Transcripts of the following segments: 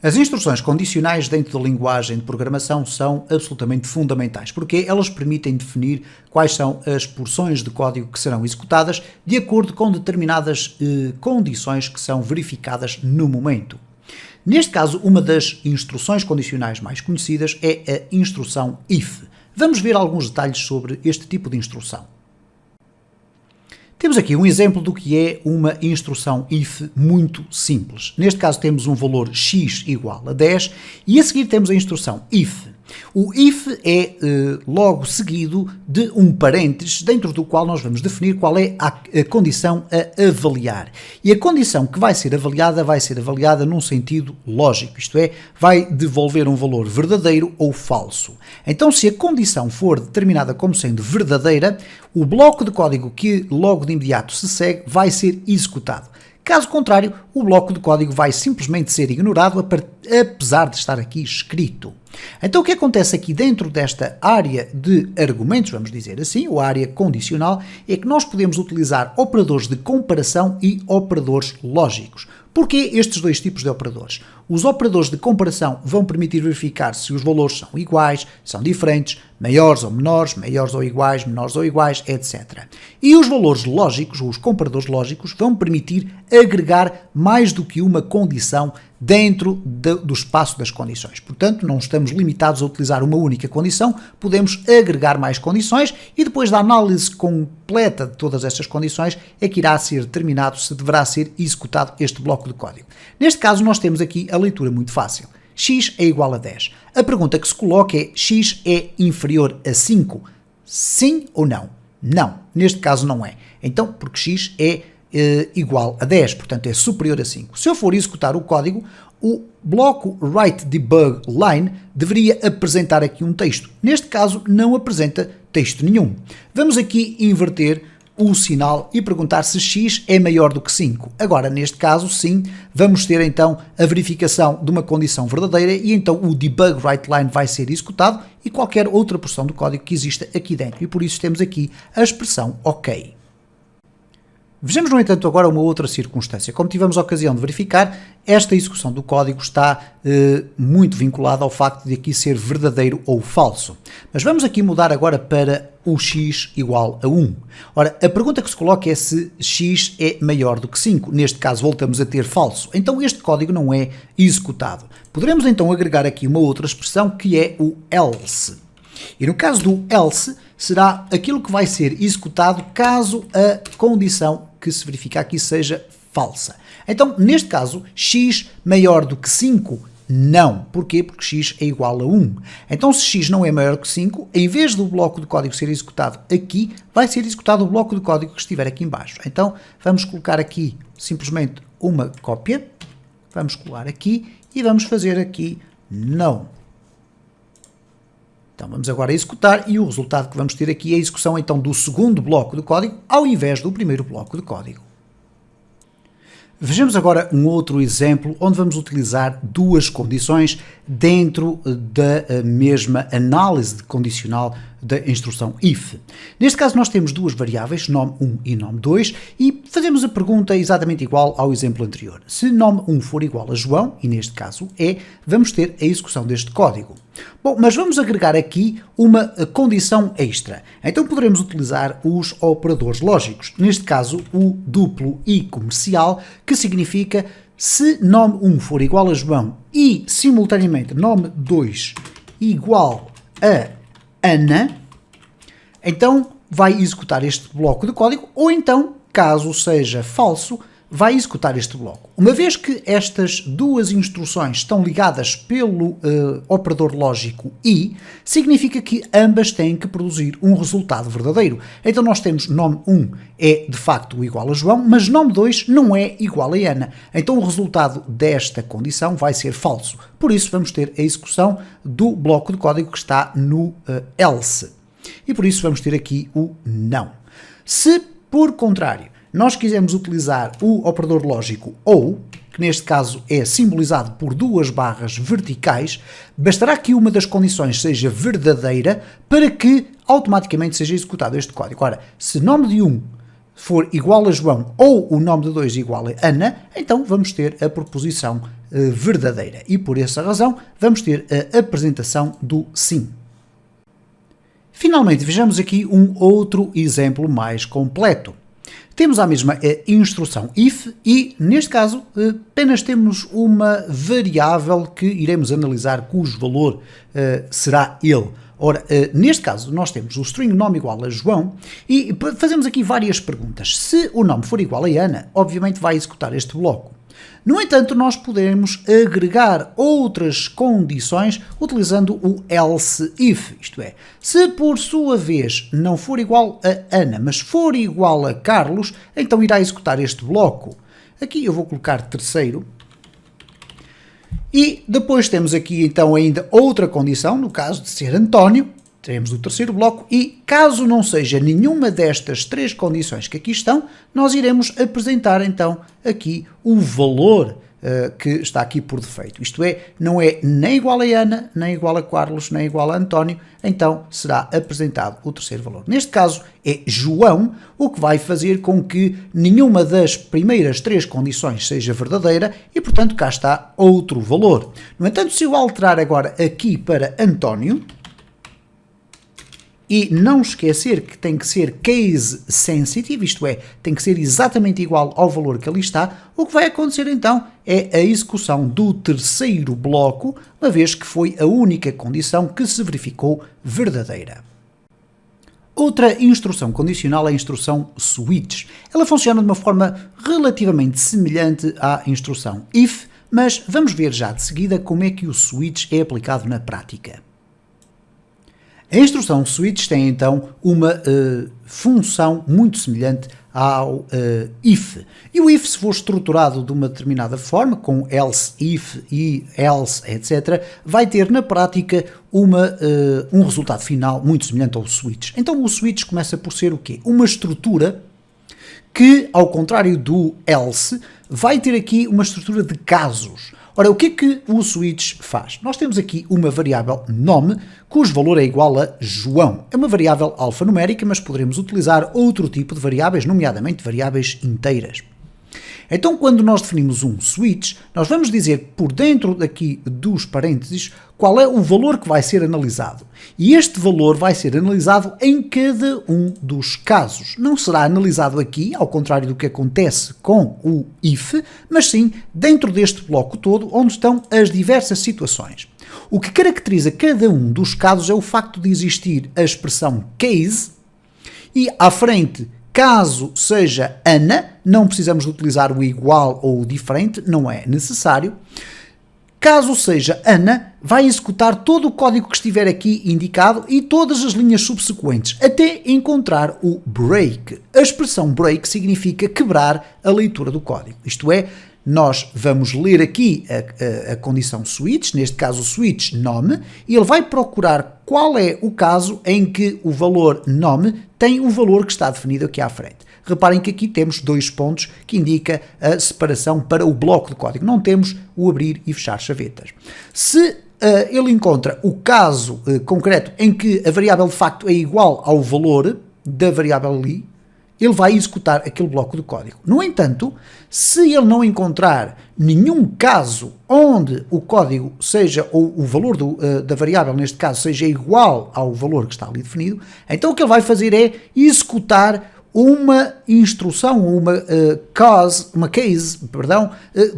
As instruções condicionais dentro da linguagem de programação são absolutamente fundamentais, porque elas permitem definir quais são as porções de código que serão executadas de acordo com determinadas condições que são verificadas no momento. Neste caso, uma das instruções condicionais mais conhecidas é a instrução if. Vamos ver alguns detalhes sobre este tipo de instrução. Temos aqui um exemplo do que é uma instrução if muito simples. Neste caso temos um valor x igual a 10 e a seguir temos a instrução if. O if é logo seguido de um parênteses dentro do qual nós vamos definir qual é a condição a avaliar. E a condição que vai ser avaliada num sentido lógico, isto é, vai devolver um valor verdadeiro ou falso. Então, se a condição for determinada como sendo verdadeira, o bloco de código que logo de imediato se segue vai ser executado. Caso contrário, o bloco de código vai simplesmente ser ignorado, apesar de estar aqui escrito. Então o que acontece aqui dentro desta área de argumentos, vamos dizer assim, ou área condicional, é que nós podemos utilizar operadores de comparação e operadores lógicos. Porquê estes dois tipos de operadores? Os operadores de comparação vão permitir verificar se os valores são iguais, são diferentes, maiores ou menores ou iguais, etc. E os valores lógicos, ou os comparadores lógicos, vão permitir agregar mais do que uma condição dentro do espaço das condições. Portanto, não estamos limitados a utilizar uma única condição, podemos agregar mais condições e depois da análise completa de todas estas condições é que irá ser determinado se deverá ser executado este bloco de código. Neste caso, nós temos aqui a leitura muito fácil. X é igual a 10. A pergunta que se coloca é: x é inferior a 5? Sim ou não? Não. Neste caso não é. Então, porque x é igual a 10, portanto é superior a 5. Se eu for executar o código, o bloco writeDebugLine deveria apresentar aqui um texto. Neste caso não apresenta texto nenhum. Vamos aqui inverter o sinal e perguntar se x é maior do que 5. Agora, neste caso, sim, vamos ter então a verificação de uma condição verdadeira e então o debugWriteLine vai ser executado e qualquer outra porção do código que exista aqui dentro. E por isso temos aqui a expressão OK. Vejamos, no entanto, agora uma outra circunstância. Como tivemos a ocasião de verificar, esta execução do código está muito vinculada ao facto de aqui ser verdadeiro ou falso. Mas vamos aqui mudar agora para o x igual a 1. Ora, a pergunta que se coloca é se x é maior do que 5. Neste caso, voltamos a ter falso. Então, este código não é executado. Poderemos então agregar aqui uma outra expressão que é o else. E no caso do else, será aquilo que vai ser executado caso a condição que se verifica aqui seja falsa. Então, neste caso, x maior do que 5? Não. Porquê? Porque x é igual a 1. Então, se x não é maior que 5, em vez do bloco de código ser executado aqui, vai ser executado o bloco de código que estiver aqui em baixo. Então, vamos colocar aqui simplesmente uma cópia, vamos colar aqui e vamos fazer aqui não. Então vamos agora executar e o resultado que vamos ter aqui é a execução então do segundo bloco de código ao invés do primeiro bloco de código. Vejamos agora um outro exemplo onde vamos utilizar duas condições dentro da mesma análise condicional da instrução if. Neste caso nós temos duas variáveis, nome1 e nome2, e fazemos a pergunta exatamente igual ao exemplo anterior. Se nome1 for igual a João, e neste caso é, vamos ter a execução deste código. Bom, mas vamos agregar aqui uma condição extra. Então poderemos utilizar os operadores lógicos, neste caso o duplo i comercial, que significa se nome1 for igual a João e simultaneamente nome2 igual a Ana, então vai executar este bloco de código, ou então, caso seja falso, vai executar este bloco. Uma vez que estas duas instruções estão ligadas pelo operador lógico i, significa que ambas têm que produzir um resultado verdadeiro. Então nós temos nome1 é de facto igual a João, mas nome2 não é igual a Ana. Então o resultado desta condição vai ser falso. Por isso vamos ter a execução do bloco de código que está no else. E por isso vamos ter aqui o não. Se, por contrário, nós quisermos utilizar o operador lógico OU, que neste caso é simbolizado por duas barras verticais, bastará que uma das condições seja verdadeira para que automaticamente seja executado este código. Ora, se nome de 1 for igual a João ou o nome de 2 igual a Ana, então vamos ter a proposição verdadeira. E por essa razão vamos ter a apresentação do sim. Finalmente, vejamos aqui um outro exemplo mais completo. Temos a mesma instrução if e, neste caso, apenas temos uma variável que iremos analisar cujo valor será ele. Ora, neste caso, nós temos o string nome igual a João e fazemos aqui várias perguntas. Se o nome for igual a Ana, obviamente vai executar este bloco. No entanto, nós podemos agregar outras condições utilizando o else if, isto é, se por sua vez não for igual a Ana, mas for igual a Carlos, então irá executar este bloco. Aqui eu vou colocar terceiro. E depois temos aqui então ainda outra condição, no caso de ser António, teremos o terceiro bloco e caso não seja nenhuma destas três condições que aqui estão, nós iremos apresentar então aqui o valor que está aqui por defeito. Isto é, não é nem igual a Ana, nem igual a Carlos, nem igual a António, então será apresentado o terceiro valor. Neste caso é João, o que vai fazer com que nenhuma das primeiras três condições seja verdadeira e, portanto, cá está outro valor. No entanto, se eu alterar agora aqui para António, e não esquecer que tem que ser case sensitive, isto é, tem que ser exatamente igual ao valor que ali está, o que vai acontecer então é a execução do terceiro bloco, uma vez que foi a única condição que se verificou verdadeira. Outra instrução condicional é a instrução switch. Ela funciona de uma forma relativamente semelhante à instrução if, mas vamos ver já de seguida como é que o switch é aplicado na prática. A instrução switch tem então uma função muito semelhante ao if. E o if, se for estruturado de uma determinada forma, com else if e else, etc., vai ter na prática um resultado final muito semelhante ao switch. Então o switch começa por ser o quê? Uma estrutura que, ao contrário do else, vai ter aqui uma estrutura de casos. Ora, o que é que o switch faz? Nós temos aqui uma variável nome, cujo valor é igual a João. É uma variável alfanumérica, mas poderemos utilizar outro tipo de variáveis, nomeadamente variáveis inteiras. Então, quando nós definimos um switch, nós vamos dizer por dentro daqui dos parênteses qual é o valor que vai ser analisado. E este valor vai ser analisado em cada um dos casos. Não será analisado aqui, ao contrário do que acontece com o if, mas sim dentro deste bloco todo, onde estão as diversas situações. O que caracteriza cada um dos casos é o facto de existir a expressão case e à frente, caso seja Ana, não precisamos de utilizar o igual ou o diferente, não é necessário. Caso seja Ana, vai executar todo o código que estiver aqui indicado e todas as linhas subsequentes, até encontrar o break. A expressão break significa quebrar a leitura do código. Isto é, nós vamos ler aqui a condição switch, neste caso o switch nome, e ele vai procurar qual é o caso em que o valor nome tem o valor que está definido aqui à frente. Reparem que aqui temos dois pontos que indica a separação para o bloco de código. Não temos o abrir e fechar chavetas. Se ele encontra o caso concreto em que a variável de facto é igual ao valor da variável ali, ele vai executar aquele bloco de código. No entanto, se ele não encontrar nenhum caso onde o código seja, ou o valor da variável, neste caso, seja igual ao valor que está ali definido, então o que ele vai fazer é executar uma instrução, uma case,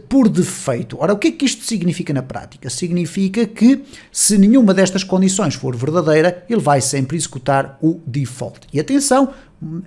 por defeito. Ora, o que é que isto significa na prática? Significa que, se nenhuma destas condições for verdadeira, ele vai sempre executar o default. E atenção,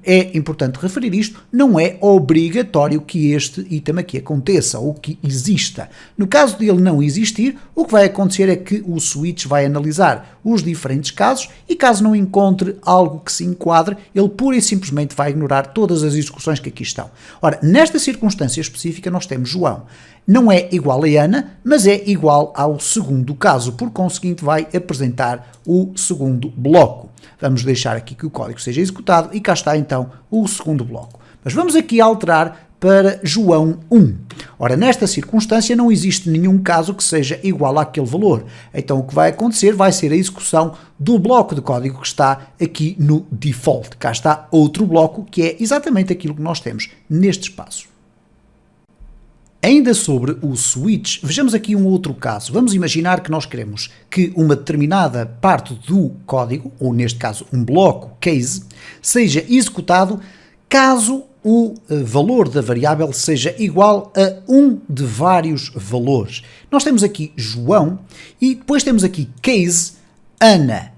é importante referir isto, não é obrigatório que este item aqui aconteça ou que exista. No caso de ele não existir, o que vai acontecer é que o switch vai analisar os diferentes casos e caso não encontre algo que se enquadre, ele pura e simplesmente vai ignorar todas as execuções que aqui estão. Ora, nesta circunstância específica nós temos João. Não é igual a Ana, mas é igual ao segundo caso, por conseguinte vai apresentar o segundo bloco. Vamos deixar aqui que o código seja executado e cá está então o segundo bloco. Mas vamos aqui alterar para João 1. Ora, nesta circunstância não existe nenhum caso que seja igual àquele valor. Então o que vai acontecer vai ser a execução do bloco de código que está aqui no default. Cá está outro bloco que é exatamente aquilo que nós temos neste espaço. Ainda sobre o switch, vejamos aqui um outro caso. Vamos imaginar que nós queremos que uma determinada parte do código, ou neste caso um bloco case, seja executado caso o valor da variável seja igual a um de vários valores. Nós temos aqui João e depois temos aqui case Ana.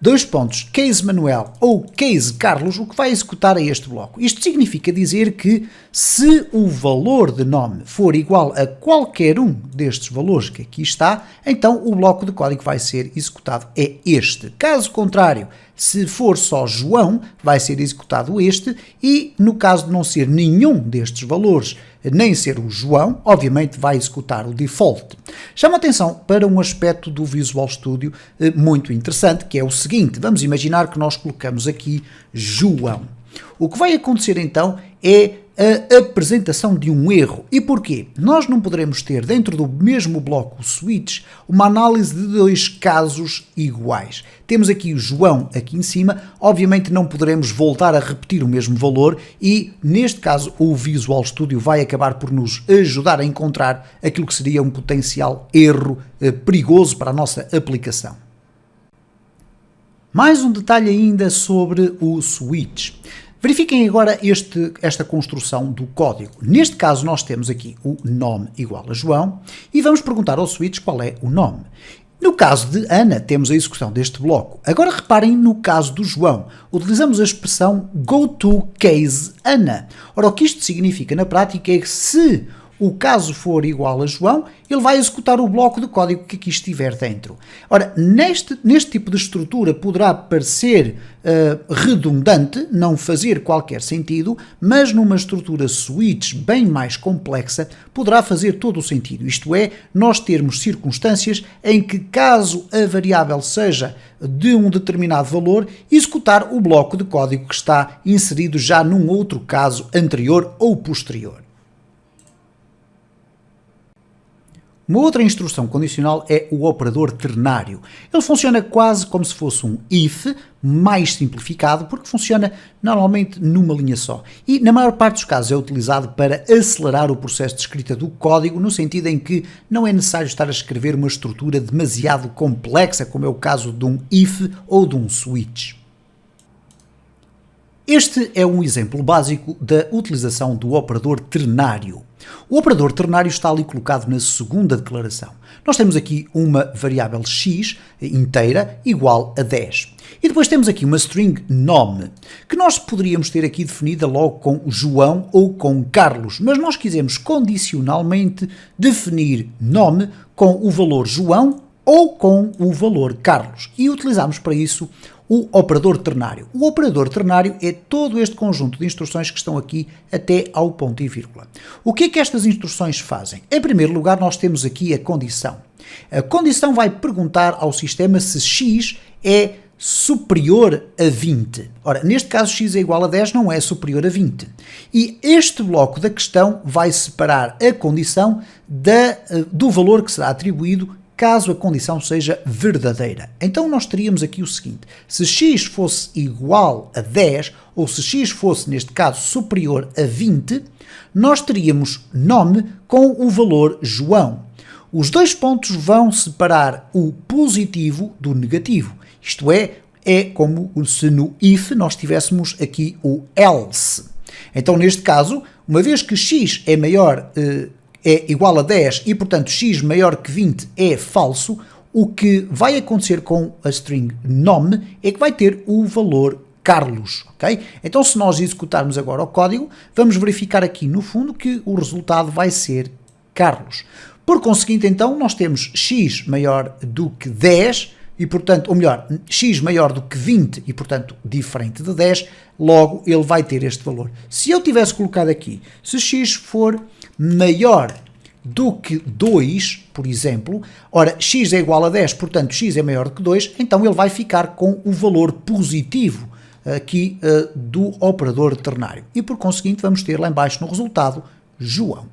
Dois pontos, case Manuel ou case Carlos, o que vai executar a este bloco. Isto significa dizer que se o valor de nome for igual a qualquer um destes valores que aqui está, então o bloco de código vai ser executado é este. Caso contrário, se for só João, vai ser executado este e no caso de não ser nenhum destes valores, nem ser o João, obviamente vai executar o default. Chama atenção para um aspecto do Visual Studio muito interessante, que é o seguinte, vamos imaginar que nós colocamos aqui João. O que vai acontecer então é a apresentação de um erro. E porquê? Nós não poderemos ter dentro do mesmo bloco switch uma análise de dois casos iguais. Temos aqui o João aqui em cima, obviamente não poderemos voltar a repetir o mesmo valor e neste caso o Visual Studio vai acabar por nos ajudar a encontrar aquilo que seria um potencial erro perigoso para a nossa aplicação. Mais um detalhe ainda sobre o switch. Verifiquem agora esta construção do código. Neste caso nós temos aqui o nome igual a João e vamos perguntar ao switch qual é o nome. No caso de Ana temos a execução deste bloco. Agora reparem no caso do João. Utilizamos a expressão goToCaseAna. Ora, o que isto significa na prática é que se o caso for igual a João, ele vai executar o bloco de código que aqui estiver dentro. Ora, neste tipo de estrutura poderá parecer redundante, não fazer qualquer sentido, mas numa estrutura switch bem mais complexa poderá fazer todo o sentido. Isto é, nós termos circunstâncias em que caso a variável seja de um determinado valor, executar o bloco de código que está inserido já num outro caso anterior ou posterior. Uma outra instrução condicional é o operador ternário. Ele funciona quase como se fosse um if, mais simplificado, porque funciona normalmente numa linha só. E na maior parte dos casos é utilizado para acelerar o processo de escrita do código, no sentido em que não é necessário estar a escrever uma estrutura demasiado complexa, como é o caso de um if ou de um switch. Este é um exemplo básico da utilização do operador ternário. O operador ternário está ali colocado na segunda declaração. Nós temos aqui uma variável x inteira igual a 10. E depois temos aqui uma string nome, que nós poderíamos ter aqui definida logo com João ou com Carlos, mas nós quisemos condicionalmente definir nome com o valor João ou com o valor Carlos. E utilizamos para isso o operador ternário. O operador ternário é todo este conjunto de instruções que estão aqui até ao ponto e vírgula. O que é que estas instruções fazem? Em primeiro lugar, nós temos aqui a condição. A condição vai perguntar ao sistema se x é superior a 20. Ora, neste caso x é igual a 10, não é superior a 20. E este bloco da questão vai separar a condição do valor que será atribuído caso a condição seja verdadeira. Então nós teríamos aqui o seguinte, se x fosse igual a 10, ou se x fosse, neste caso, superior a 20, nós teríamos nome com o valor João. Os dois pontos vão separar o positivo do negativo. Isto é como se no if nós tivéssemos aqui o else. Então, neste caso, uma vez que x é maior é igual a 10 e, portanto, x maior que 20 é falso, o que vai acontecer com a string nome é que vai ter o valor Carlos, ok? Então, se nós executarmos agora o código, vamos verificar aqui no fundo que o resultado vai ser Carlos. Por conseguinte, então, nós temos x maior do que 10 e, portanto, ou melhor, x maior do que 20 e, portanto, diferente de 10, logo ele vai ter este valor. Se eu tivesse colocado aqui, se x for maior do que 2, por exemplo, ora, x é igual a 10, portanto, x é maior do que 2, então ele vai ficar com o valor positivo aqui do operador ternário. E, por conseguinte, vamos ter lá embaixo no resultado, João.